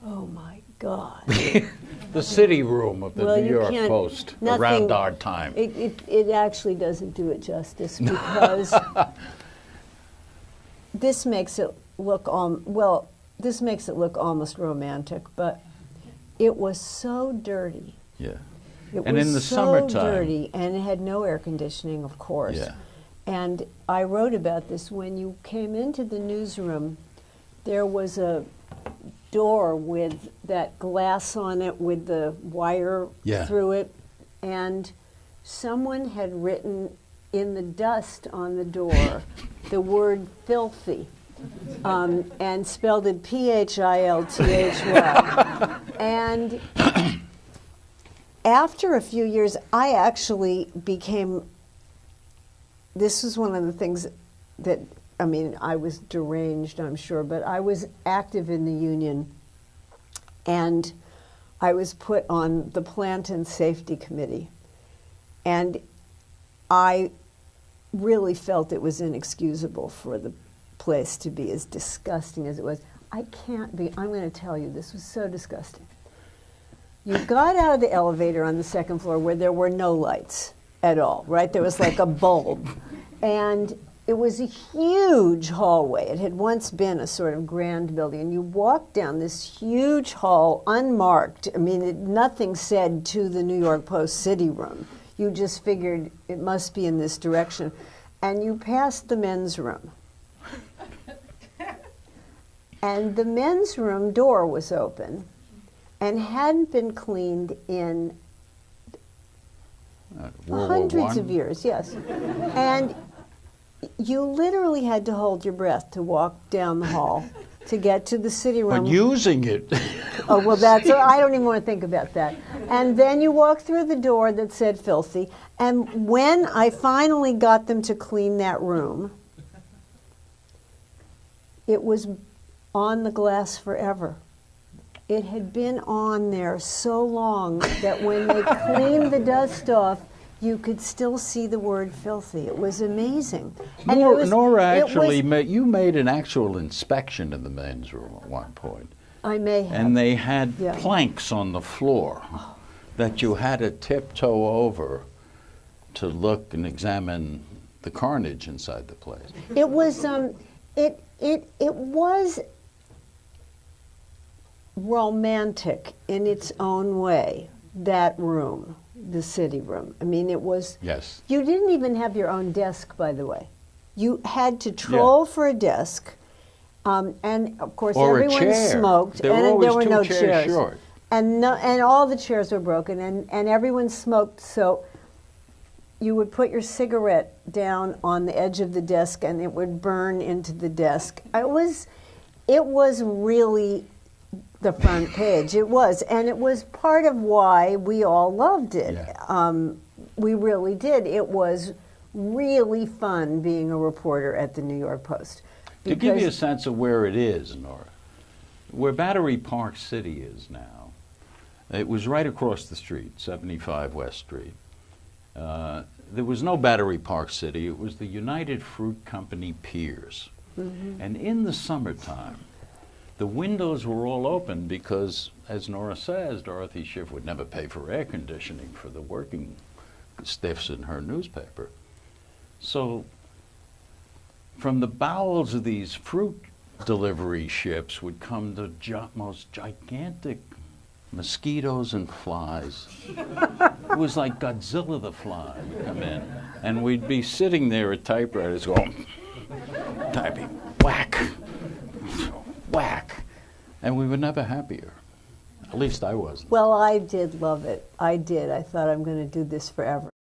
Oh my God. The city room of the Well, New you York can't- Post nothing- around our time. It actually doesn't do it justice because this makes it look well. This makes it look almost romantic, but it was so dirty. Yeah. It And was in the so summertime. dirty, and it had no air conditioning, of course. Yeah. And I wrote about this. When you came into the newsroom, there was a door with that glass on it with the wire through it, and someone had written in the dust on the door the word filthy, and spelled it P-H-I-L-T-H-Y. And after a few years, I actually became, this was one of the things that, I mean, I was deranged, I'm sure, but I was active in the union, and I was put on the Plant and Safety Committee. And I really felt it was inexcusable for the place to be as disgusting as it was. I can't be, I'm going to tell you, this was so disgusting. You got out of the elevator on the second floor where there were no lights at all, right? There was like a bulb. And it was a huge hallway. It had once been a sort of grand building. And you walked down this huge hall, unmarked. I mean, nothing said to the New York Post city room. You just figured it must be in this direction. And you passed the men's room. And the men's room door was open and hadn't been cleaned in hundreds of years, yes. And you literally had to hold your breath to walk down the hall to get to the city room. But using it. Oh, well, that's, I don't even want to think about that. And then you walk through the door that said filthy. And when I finally got them to clean that room, it was on the glass forever. It had been on there so long that when they cleaned the dust off, you could still see the word filthy. It was amazing. And Nora actually, you made an actual inspection in the men's room at one point. I may have. And they had planks on the floor that you had to tiptoe over to look and examine the carnage inside the place. It was, it was romantic in its own way, that room, the city room. I mean, it was, yes. You didn't even have your own desk, by the way. You had to troll for a desk, and of course or everyone smoked, and there were no chairs. Short. And all the chairs were broken, and everyone smoked, so you would put your cigarette down on the edge of the desk and it would burn into the desk. It was really the front page. It was, and it was part of why we all loved it. Yeah. We really did. It was really fun being a reporter at the New York Post. To give you a sense of where it is, Nora, where Battery Park City is now, it was right across the street, 75 West Street. There was no Battery Park City. It was the United Fruit Company Piers. Mm-hmm. And in the summertime, the windows were all open because, as Nora says, Dorothy Schiff would never pay for air conditioning for the working stiffs in her newspaper. So from the bowels of these fruit delivery ships would come the most gigantic mosquitoes and flies. It was like Godzilla the fly would come in. And we'd be sitting there at typewriters going, typing, whack, whack. And we were never happier. At least I wasn't. Well, I did love it. I did. I thought I'm going to do this forever.